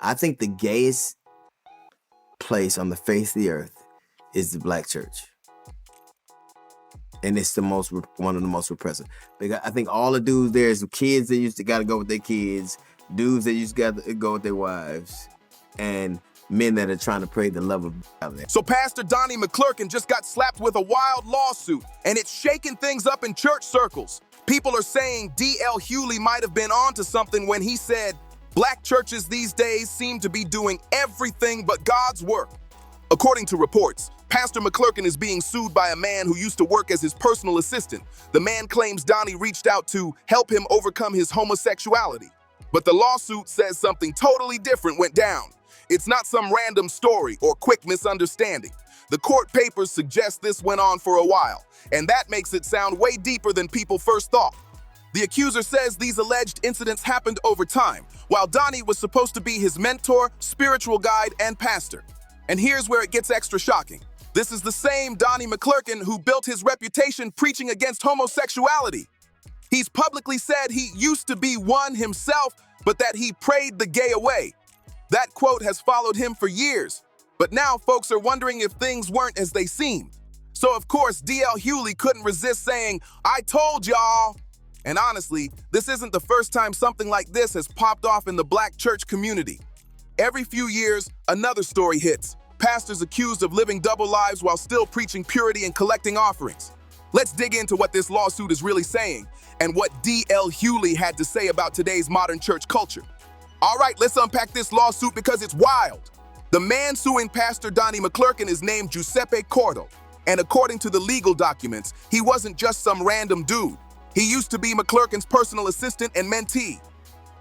I think the gayest place on the face of the earth is the black church. And it's one of the most repressive. Because I think all the dudes there is kids that used to got to go with their kids, dudes that used to got to go with their wives, and men that are trying to pray the love of God there. So Pastor Donnie McClurkin just got slapped with a wild lawsuit, and it's shaking things up in church circles. People are saying D.L. Hughley might have been onto something when he said, "Black churches these days seem to be doing everything but God's work." According to reports, Pastor McClurkin is being sued by a man who used to work as his personal assistant. The man claims Donnie reached out to help him overcome his homosexuality. But the lawsuit says something totally different went down. It's not some random story or quick misunderstanding. The court papers suggest this went on for a while, and that makes it sound way deeper than people first thought. The accuser says these alleged incidents happened over time, while Donnie was supposed to be his mentor, spiritual guide, and pastor. And here's where it gets extra shocking. This is the same Donnie McClurkin who built his reputation preaching against homosexuality. He's publicly said he used to be one himself, but that he prayed the gay away. That quote has followed him for years, but now folks are wondering if things weren't as they seemed. So of course, D.L. Hughley couldn't resist saying, "I told y'all." And honestly, this isn't the first time something like this has popped off in the black church community. Every few years, another story hits. Pastors accused of living double lives while still preaching purity and collecting offerings. Let's dig into what this lawsuit is really saying and what D.L. Hughley had to say about today's modern church culture. All right, let's unpack this lawsuit because it's wild. The man suing Pastor Donnie McClurkin is named Giuseppe Cordo, and according to the legal documents, he wasn't just some random dude. He used to be McClurkin's personal assistant and mentee.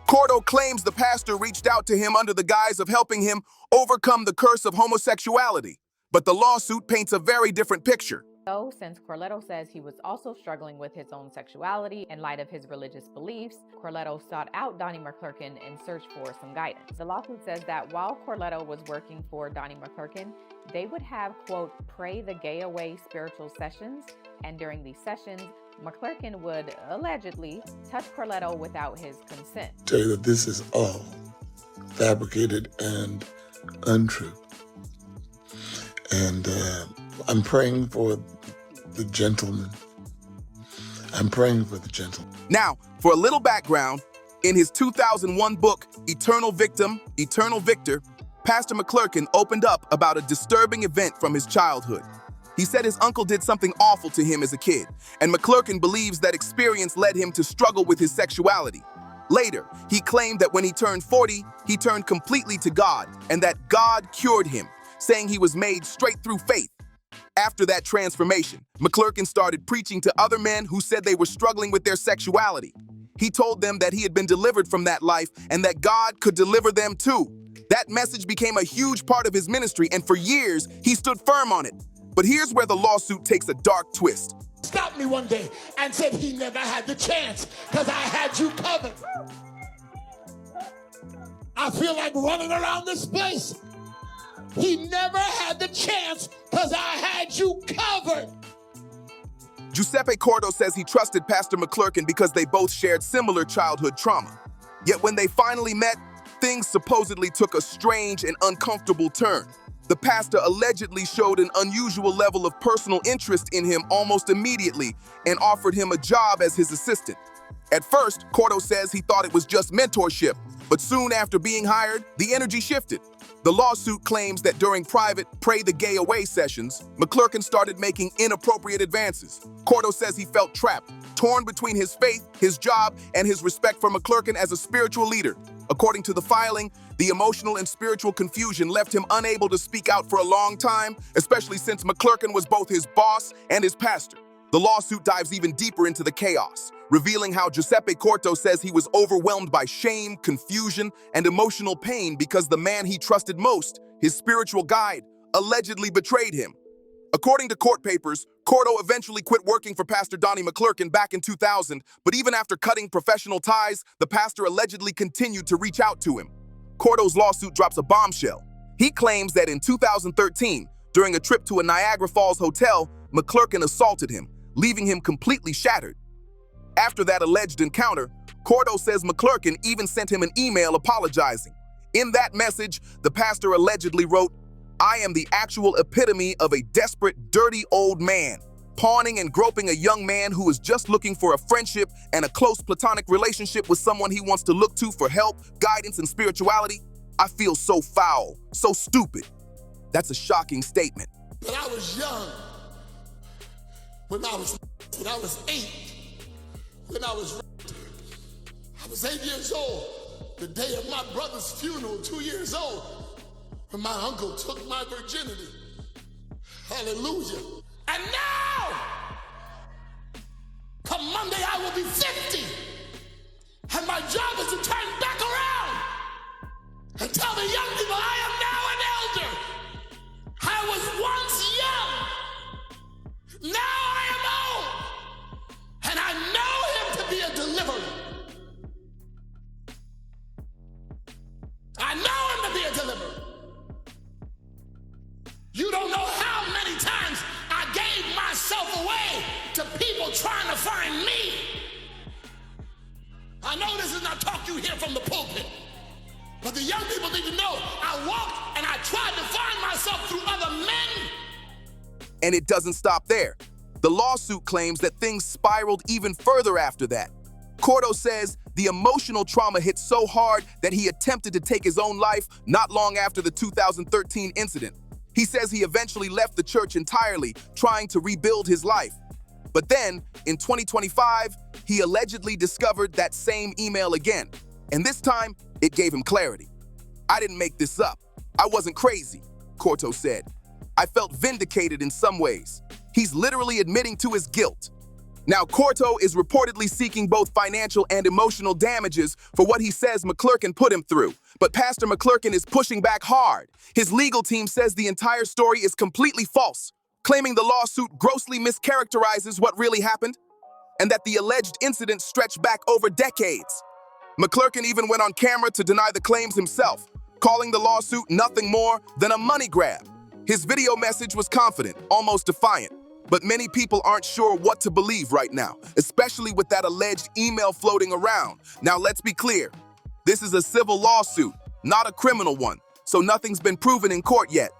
Cordo claims the pastor reached out to him under the guise of helping him overcome the curse of homosexuality. But the lawsuit paints a very different picture. So, since Corletto says he was also struggling with his own sexuality in light of his religious beliefs, Corletto sought out Donnie McClurkin in search for some guidance. The lawsuit says that while Corletto was working for Donnie McClurkin, they would have, quote, pray the gay away spiritual sessions, and during these sessions, McClurkin would allegedly touch Corletto without his consent. Tell you that this is all fabricated and untrue. And I'm praying for the gentleman. I'm praying for the gentleman. Now, for a little background, in his 2001 book, Eternal Victim, Eternal Victor, Pastor McClurkin opened up about a disturbing event from his childhood. He said his uncle did something awful to him as a kid, and McClurkin believes that experience led him to struggle with his sexuality. Later, he claimed that when he turned 40, he turned completely to God, and that God cured him, saying he was made straight through faith. After that transformation, McClurkin started preaching to other men who said they were struggling with their sexuality. He told them that he had been delivered from that life and that God could deliver them too. That message became a huge part of his ministry, and for years, he stood firm on it. But here's where the lawsuit takes a dark twist. Stopped me one day and said he never had the chance because I had you covered. I feel like running around this place. He never had the chance because I had you covered. Giuseppe Cordo says he trusted Pastor McClurkin because they both shared similar childhood trauma. Yet when they finally met, things supposedly took a strange and uncomfortable turn. The pastor allegedly showed an unusual level of personal interest in him almost immediately and offered him a job as his assistant. At first, Cordo says he thought it was just mentorship, but soon after being hired, the energy shifted. The lawsuit claims that during private Pray the Gay Away sessions, McClurkin started making inappropriate advances. Cordo says he felt trapped, torn between his faith, his job, and his respect for McClurkin as a spiritual leader. According to the filing, the emotional and spiritual confusion left him unable to speak out for a long time, especially since McClurkin was both his boss and his pastor. The lawsuit dives even deeper into the chaos, revealing how Giuseppe Corto says he was overwhelmed by shame, confusion, and emotional pain because the man he trusted most, his spiritual guide, allegedly betrayed him. According to court papers, Cordo eventually quit working for Pastor Donnie McClurkin back in 2000, but even after cutting professional ties, the pastor allegedly continued to reach out to him. Cordo's lawsuit drops a bombshell. He claims that in 2013, during a trip to a Niagara Falls hotel, McClurkin assaulted him, leaving him completely shattered. After that alleged encounter, Cordo says McClurkin even sent him an email apologizing. In that message, the pastor allegedly wrote, "I am the actual epitome of a desperate, dirty old man, pawning and groping a young man who is just looking for a friendship and a close platonic relationship with someone he wants to look to for help, guidance, and spirituality. I feel so foul, so stupid." That's a shocking statement. When I was young, when I was 8, I was 8 years old, the day of my brother's funeral, 2 years old, when my uncle took my virginity. Hallelujah. And now, come Monday, I will be 50. And my job is to turn back around and tell the young people I am now an elder. I was once young. Now I am old. And I know him to be a deliverer. I know him to be a deliverer. You don't know how many times I gave myself away to people trying to find me. I know this is not talk you hear from the pulpit, but the young people need to know I walked and I tried to find myself through other men. And it doesn't stop there. The lawsuit claims that things spiraled even further after that. Cordo says the emotional trauma hit so hard that he attempted to take his own life not long after the 2013 incident. He says he eventually left the church entirely, trying to rebuild his life. But then, in 2025, he allegedly discovered that same email again. And this time, it gave him clarity. "I didn't make this up. I wasn't crazy," Corto said. "I felt vindicated in some ways." He's literally admitting to his guilt. Now, Corto is reportedly seeking both financial and emotional damages for what he says McClurkin put him through. But Pastor McClurkin is pushing back hard. His legal team says the entire story is completely false, claiming the lawsuit grossly mischaracterizes what really happened, and that the alleged incident stretched back over decades. McClurkin even went on camera to deny the claims himself, calling the lawsuit nothing more than a money grab. His video message was confident, almost defiant. But many people aren't sure what to believe right now, especially with that alleged email floating around. Now, let's be clear. This is a civil lawsuit, not a criminal one, so nothing's been proven in court yet.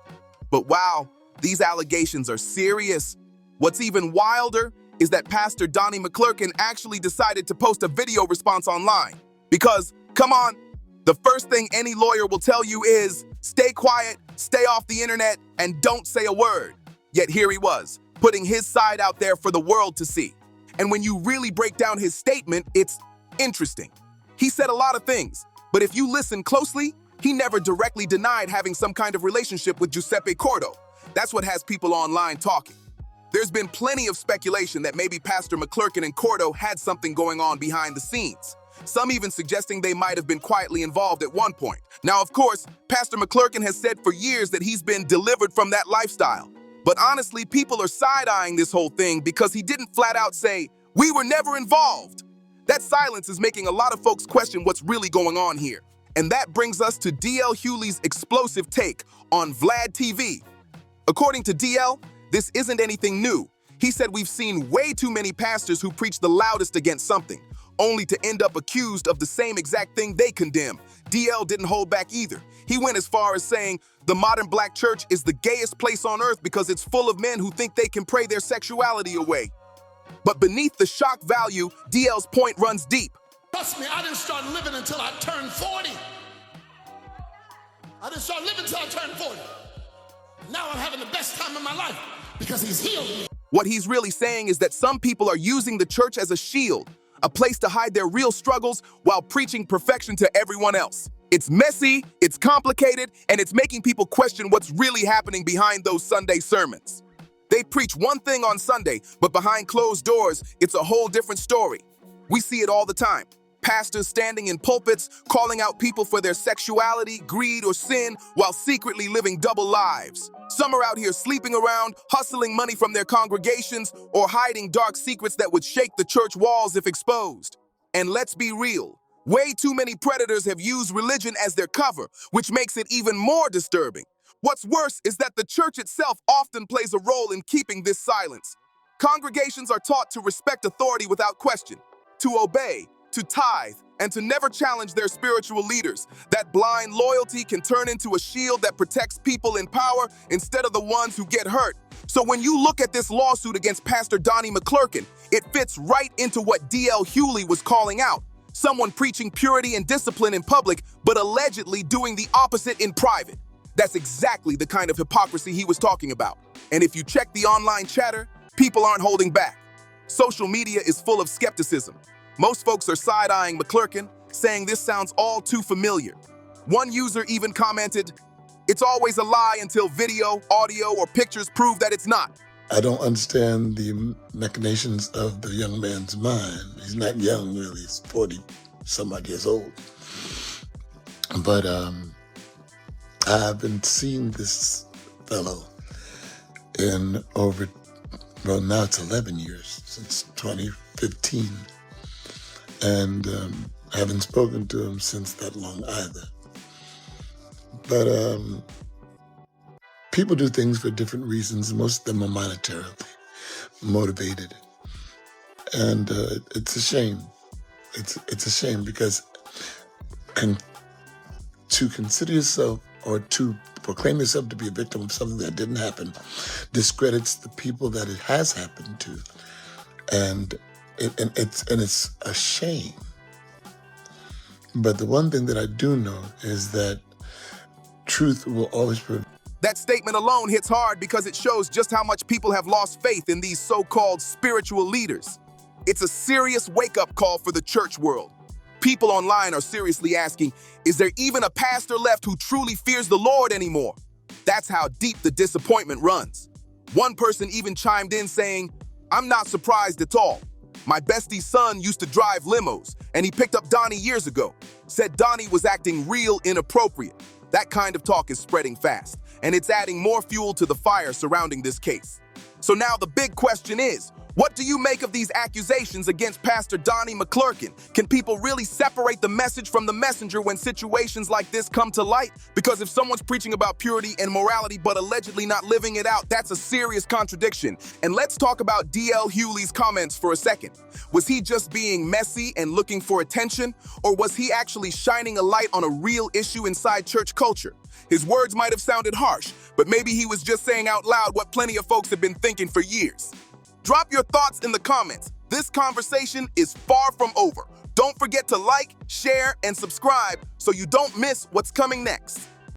But wow, these allegations are serious. What's even wilder is that Pastor Donnie McClurkin actually decided to post a video response online. Because, come on, the first thing any lawyer will tell you is, stay quiet, stay off the internet, and don't say a word. Yet here he was, putting his side out there for the world to see. And when you really break down his statement, it's interesting. He said a lot of things, but if you listen closely, he never directly denied having some kind of relationship with Giuseppe Cordo. That's what has people online talking. There's been plenty of speculation that maybe Pastor McClurkin and Cordo had something going on behind the scenes. Some even suggesting they might have been quietly involved at one point. Now, of course, Pastor McClurkin has said for years that he's been delivered from that lifestyle. But honestly, people are side-eyeing this whole thing because he didn't flat out say, "We were never involved." That silence is making a lot of folks question what's really going on here. And that brings us to DL Hughley's explosive take on Vlad TV. According to DL, this isn't anything new. He said we've seen way too many pastors who preach the loudest against something, only to end up accused of the same exact thing they condemn. DL didn't hold back either. He went as far as saying the modern black church is the gayest place on earth because it's full of men who think they can pray their sexuality away. But beneath the shock value, DL's point runs deep. Trust me, I didn't start living until I turned 40. I didn't start living until I turned 40. Now I'm having the best time of my life because he's healed me. What he's really saying is that some people are using the church as a shield, a place to hide their real struggles while preaching perfection to everyone else. It's messy, it's complicated, and it's making people question what's really happening behind those Sunday sermons. They preach one thing on Sunday, but behind closed doors, it's a whole different story. We see it all the time. Pastors standing in pulpits, calling out people for their sexuality, greed, or sin, while secretly living double lives. Some are out here sleeping around, hustling money from their congregations, or hiding dark secrets that would shake the church walls if exposed. And let's be real, way too many predators have used religion as their cover, which makes it even more disturbing. What's worse is that the church itself often plays a role in keeping this silence. Congregations are taught to respect authority without question, to obey, to tithe, and to never challenge their spiritual leaders. That blind loyalty can turn into a shield that protects people in power instead of the ones who get hurt. So when you look at this lawsuit against Pastor Donnie McClurkin, it fits right into what D.L. Hughley was calling out. Someone preaching purity and discipline in public, but allegedly doing the opposite in private. That's exactly the kind of hypocrisy he was talking about. And if you check the online chatter, people aren't holding back. Social media is full of skepticism. Most folks are side-eyeing McClurkin, saying this sounds all too familiar. One user even commented, "It's always a lie until video, audio, or pictures prove that it's not." I don't understand the machinations of the young man's mind. He's not young, really. He's 40-some-odd years old. But I've been seeing this fellow in over, well, now it's 11 years, since 2015. And I haven't spoken to him since that long either. But people do things for different reasons. Most of them are monetarily motivated. And it's a shame. It's a shame because to consider yourself or to proclaim yourself to be a victim of something that didn't happen discredits the people that it has happened to. And it's a shame. But the one thing that I do know is that truth will always prevail. That statement alone hits hard because it shows just how much people have lost faith in these so-called spiritual leaders. It's a serious wake-up call for the church world. People online are seriously asking, is there even a pastor left who truly fears the Lord anymore? That's how deep the disappointment runs. One person even chimed in saying, "I'm not surprised at all. My bestie's son used to drive limos, and he picked up Donnie years ago. Said Donnie was acting real inappropriate." That kind of talk is spreading fast, and it's adding more fuel to the fire surrounding this case. So now the big question is, what do you make of these accusations against Pastor Donnie McClurkin? Can people really separate the message from the messenger when situations like this come to light? Because if someone's preaching about purity and morality but allegedly not living it out, that's a serious contradiction. And let's talk about D.L. Hughley's comments for a second. Was he just being messy and looking for attention? Or was he actually shining a light on a real issue inside church culture? His words might have sounded harsh, but maybe he was just saying out loud what plenty of folks have been thinking for years. Drop your thoughts in the comments. This conversation is far from over. Don't forget to like, share, and subscribe so you don't miss what's coming next.